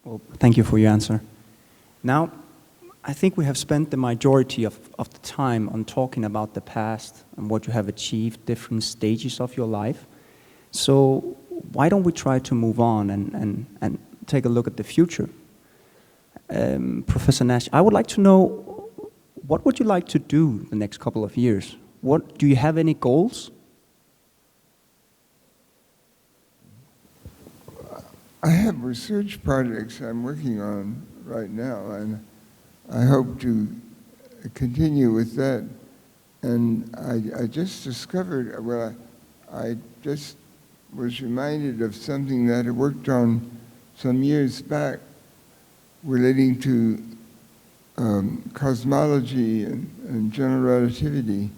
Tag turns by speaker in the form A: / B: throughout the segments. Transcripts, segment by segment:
A: Well, thank you for your answer. Now, I think we have spent the majority of the time on talking about the past and what you have achieved, different stages of your life. So why don't we try to move on and take a look at the future? Professor Nash, I would like to know, what would you like to do the next couple of years? Do you have any goals?
B: I have research projects I'm working on right now, and I hope to continue with that. And I just discovered, well, I just was reminded of something that I worked on some years back relating to cosmology and general relativity.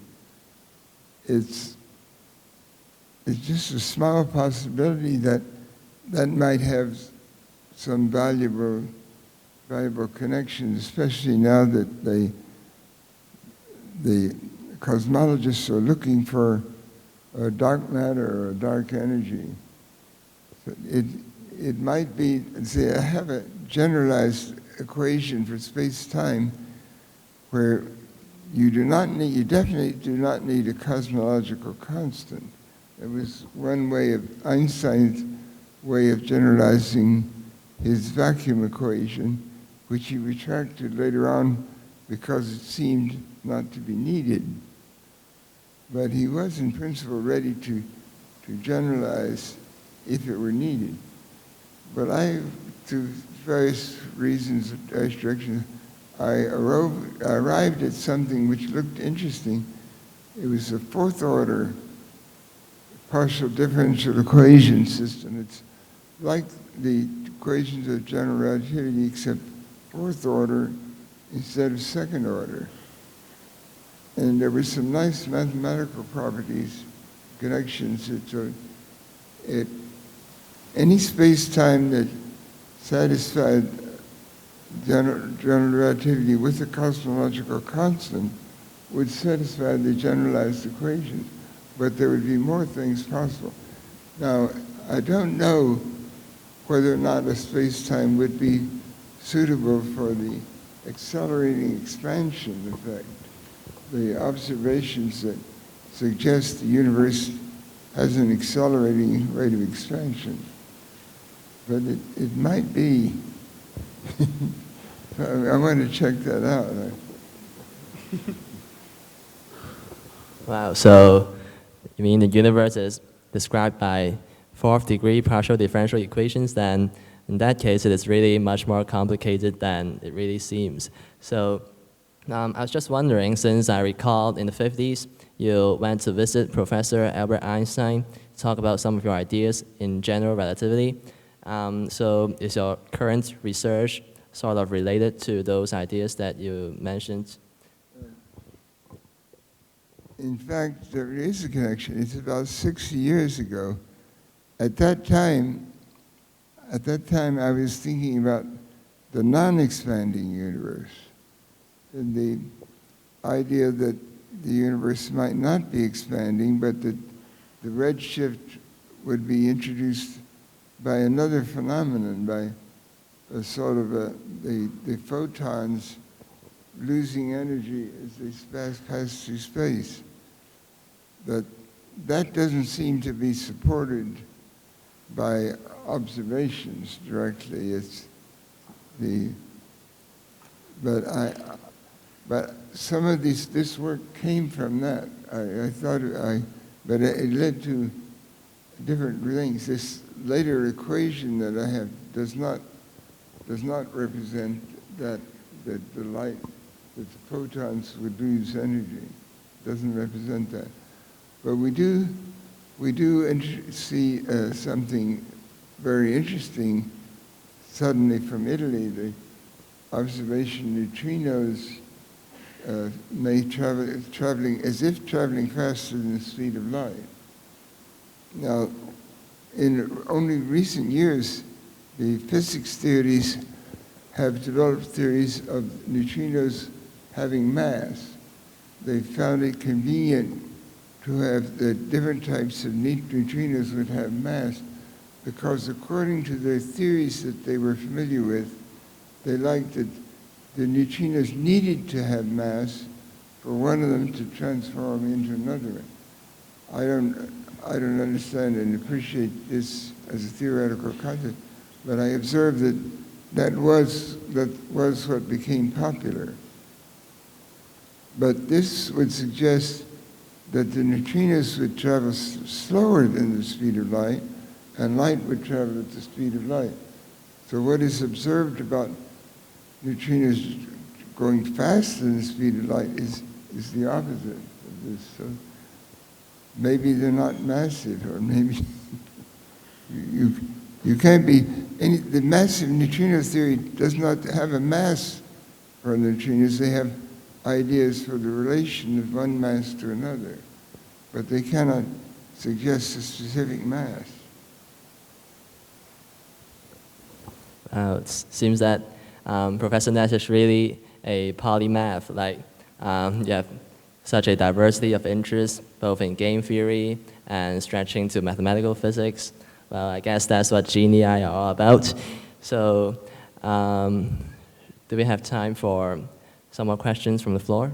B: It's just a small possibility that might have some valuable connections, especially now that the cosmologists are looking for a dark matter or a dark energy. So it might be, say, I have a generalized equation for space-time where you definitely do not need a cosmological constant. It was one way of Einstein's way of generalizing his vacuum equation, which he retracted later on because it seemed not to be needed. But he was in principle ready to generalize if it were needed. But I, through various reasons, directions, I arrived at something which looked interesting. It was a fourth order partial differential equation system. It's like the equations of general relativity, except fourth order instead of second order. And there were some nice mathematical properties, connections. Any space-time that satisfied general relativity with a cosmological constant would satisfy the generalized equations, but there would be more things possible. Now, I don't know whether or not a space-time would be suitable for the accelerating expansion effect, the observations that suggest the universe has an accelerating rate of expansion. But it might be. I want to check that out.
C: Wow, so you mean the universe is described by fourth-degree partial differential equations? Then in that case, it is really much more complicated than it really seems. So I was just wondering, since I recall in the 50s, you went to visit Professor Albert Einstein to talk about some of your ideas in general relativity. So is your current research sort of related to those ideas that you mentioned?
B: In fact, there is a connection. It's about 60 years ago. At that time, I was thinking about the non-expanding universe, and the idea that the universe might not be expanding, but that the redshift would be introduced by another phenomenon, by a sort of the photons losing energy as they pass through space. That doesn't seem to be supported by observations directly. But some of this work came from that. But it led to different things. This later equation that I have does not represent that the light, that the photons would lose energy. Doesn't represent that. But we do see something very interesting suddenly from Italy. The observation neutrinos may traveling as if traveling faster than the speed of light. Now, in only recent years, the physics theories have developed theories of neutrinos having mass. They found it convenient to have the different types of neutrinos would have mass, because according to their theories that they were familiar with, they liked that the neutrinos needed to have mass for one of them to transform into another. I don't understand and appreciate this as a theoretical concept, but I observed that was what became popular. But this would suggest that the neutrinos would travel slower than the speed of light, and light would travel at the speed of light. So what is observed about neutrinos going faster than the speed of light is the opposite of this. So maybe they're not massive, or maybe you can't be. The massive neutrino theory does not have a mass for neutrinos. They have ideas for the relation of one mass to another, but they cannot suggest a specific mass.
C: It seems that Professor Nash is really a polymath. Like, you have such a diversity of interests, both in game theory and stretching to mathematical physics. Well, I guess that's what genii are all about. So, do we have time for some more questions from the floor?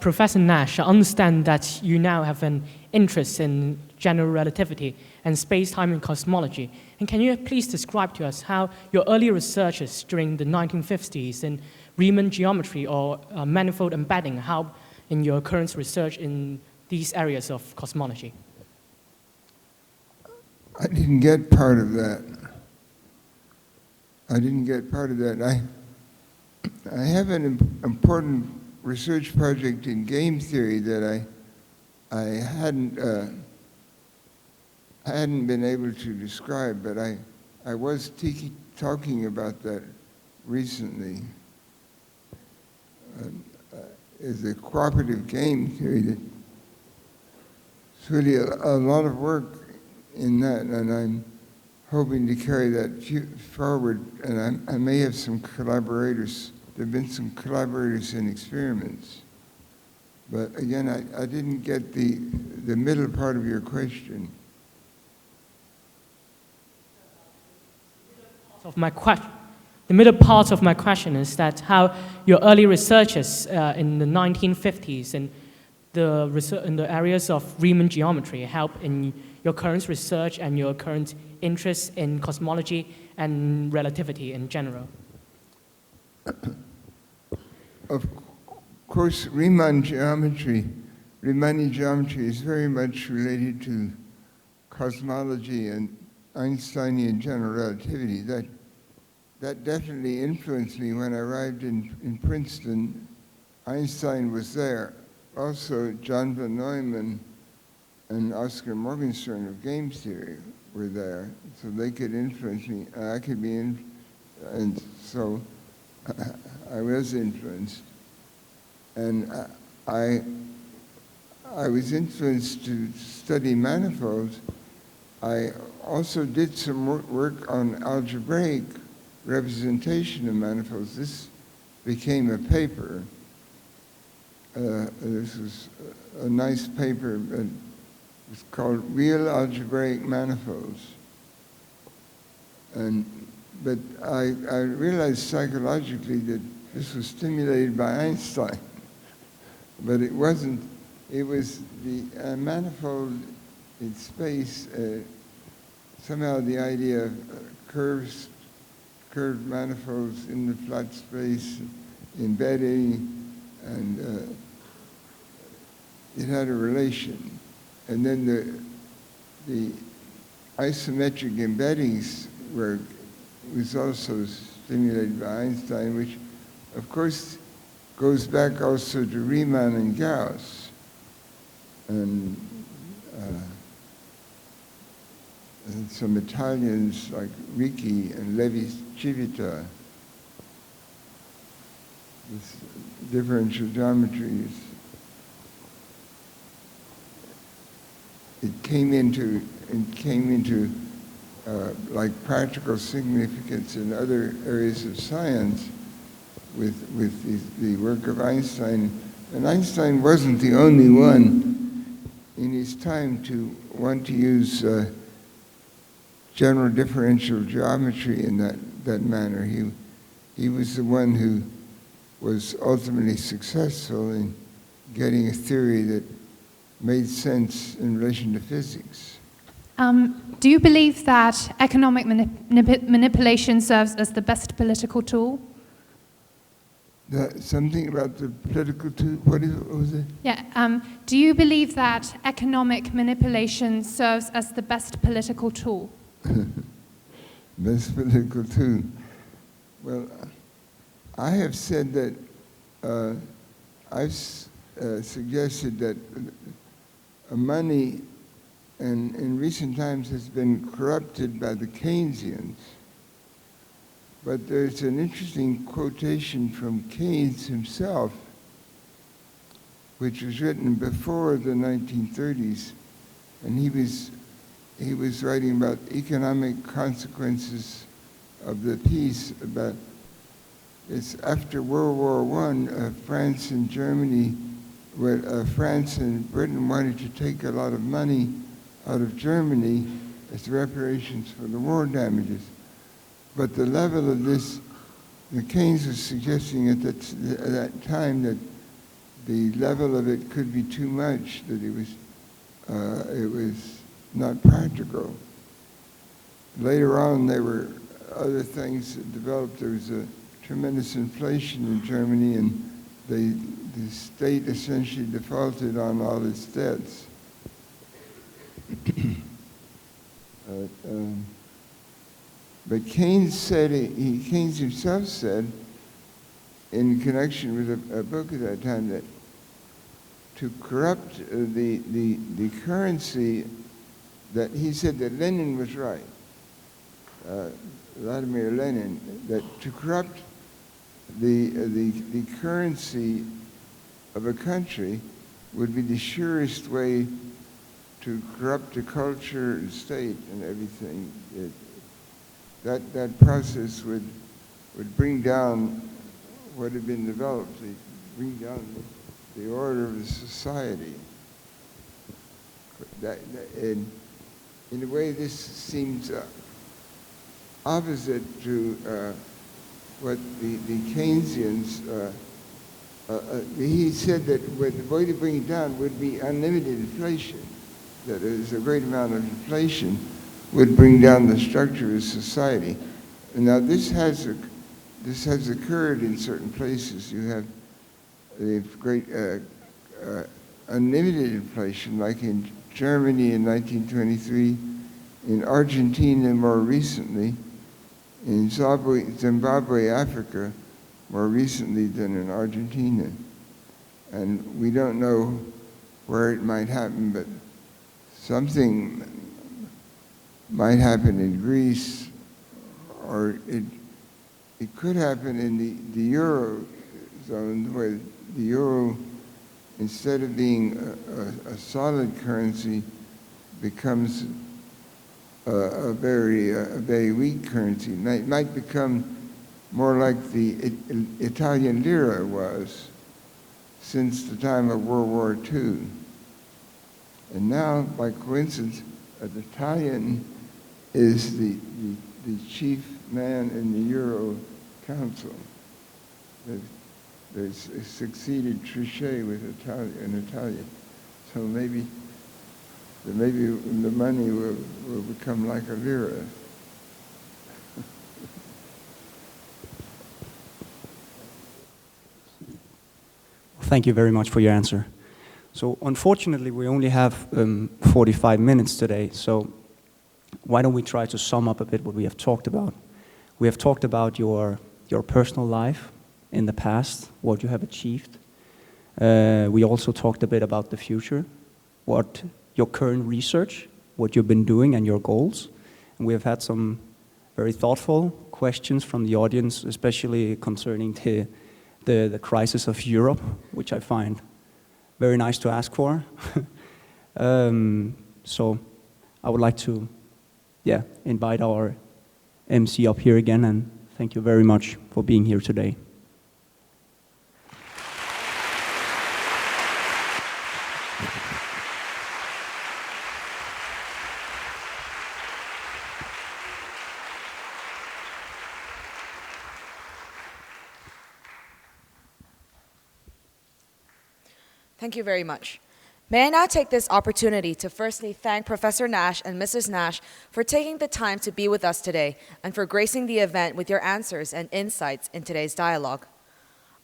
D: Professor Nash, I understand that you now have an interest in general relativity and space-time and cosmology. And can you please describe to us how your early researches during the 1950s in Riemann geometry or manifold embedding help in your current research in these areas of cosmology?
B: I didn't get part of that. I have an important research project in game theory that I hadn't been able to describe, but I was talking about that recently. Is a cooperative game theory. It's really a lot of work in that, and I'm hoping to carry that forward, and I may have some collaborators. There have been some collaborators in experiments. But again, I didn't get the middle part of your question.
D: The middle part of my question is that how your early researches in the 1950s in the areas of Riemann geometry help in your current research and your current interest in cosmology and relativity in general.
B: Of course, Riemann geometry is very much related to cosmology and Einsteinian general relativity. That definitely influenced me when I arrived in Princeton. Einstein was there. Also, John von Neumann and Oscar Morgenstern of game theory were there, so they could influence me. I could be in, and so I was influenced. And I was influenced to study manifolds. I also did some work on algebraic representation of manifolds. This became a paper. This was a nice paper. It was called Real Algebraic Manifolds. But I realized psychologically that this was stimulated by Einstein. But it wasn't. It was the manifold in space. Somehow the idea of curved manifolds in the flat space, embedding, and it had a relation. And then the isometric embeddings was also stimulated by Einstein, which, of course, goes back also to Riemann and Gauss, and some Italians like Ricci and Levi-Civita. This differential geometry it came into like practical significance in other areas of science with the work of Einstein. And Einstein wasn't the only one. in his time to want to use general differential geometry in that manner. He was the one who was ultimately successful in getting a theory that made sense in relation to physics.
E: Do you believe that economic manipulation serves as the best political tool?
B: Something about the political tool, what was it?
E: Yeah. Do you believe that economic manipulation serves as the best political tool?
B: Best political tool. Well, I have said that I've suggested that money in recent times has been corrupted by the Keynesians. But there's an interesting quotation from Keynes himself, which was written before the 1930s, and he was writing about economic consequences of the peace. About it's after World War I, France and Germany, France and Britain wanted to take a lot of money out of Germany as reparations for the war damages. But the level of this, the Keynes was suggesting at that time that the level of it could be too much, that it was not practical. Later on, there were other things that developed. There was a tremendous inflation in Germany, and the state essentially defaulted on all its debts. But Keynes said, Keynes himself said, in connection with a book at that time, that to corrupt the currency, that he said that Lenin was right, Vladimir Lenin, that to corrupt the currency of a country would be the surest way to corrupt the culture and state and everything. That process would bring down what had been developed, bring down the order of the society. In a way, this seems opposite to what the Keynesians, he said that the way to bring it down would be unlimited inflation, that there's a great amount of inflation would bring down the structure of society. And now this has occurred in certain places. You have the great unlimited inflation, like in Germany in 1923, in Argentina more recently, in Zimbabwe, Africa, more recently than in Argentina. And we don't know where it might happen, but something might happen in Greece, or it could happen in the Eurozone, where the euro, instead of being a solid currency, becomes a very weak currency. It might become more like the Italian lira was since the time of World War II. And now, by coincidence, an Italian is the chief man in the Euro Council. They succeeded Trichet with an Italian. So maybe the money will become like a lira.
A: Thank you very much for your answer. So unfortunately, we only have 45 minutes today, so why don't we try to sum up a bit what we have talked about. We have talked about your personal life in the past, what you have achieved. We also talked a bit about the future, what your current research, what you've been doing and your goals. And we have had some very thoughtful questions from the audience, especially concerning the crisis of Europe, which I find very nice to ask for. So I would like to invite our MC up here again, and thank you very much for being here today.
F: Thank you very much. May I now take this opportunity to firstly thank Professor Nash and Mrs. Nash for taking the time to be with us today and for gracing the event with your answers and insights in today's dialogue.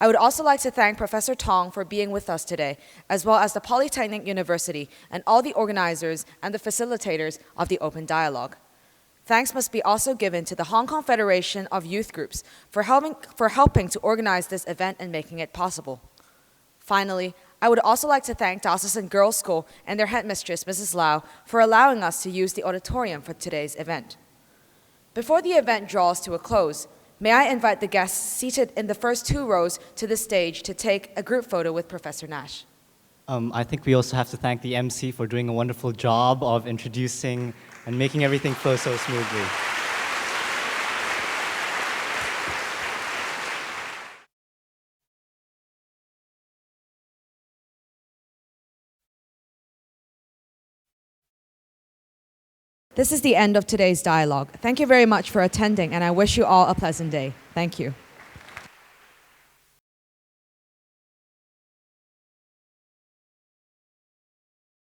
F: I would also like to thank Professor Tong for being with us today, as well as the Polytechnic University and all the organizers and the facilitators of the Open Dialogue. Thanks must be also given to the Hong Kong Federation of Youth Groups for helping to organize this event and making it possible. Finally, I would also like to thank Diocesan Girls' School and their headmistress, Mrs. Lau, for allowing us to use the auditorium for today's event. Before the event draws to a close, may I invite the guests seated in the first 2 rows to the stage to take a group photo with Professor Nash.
G: I think we also have to thank the MC for doing a wonderful job of introducing and making everything flow so smoothly.
F: This is the end of today's dialogue. Thank you very much for attending, and I wish you all a pleasant day. Thank you.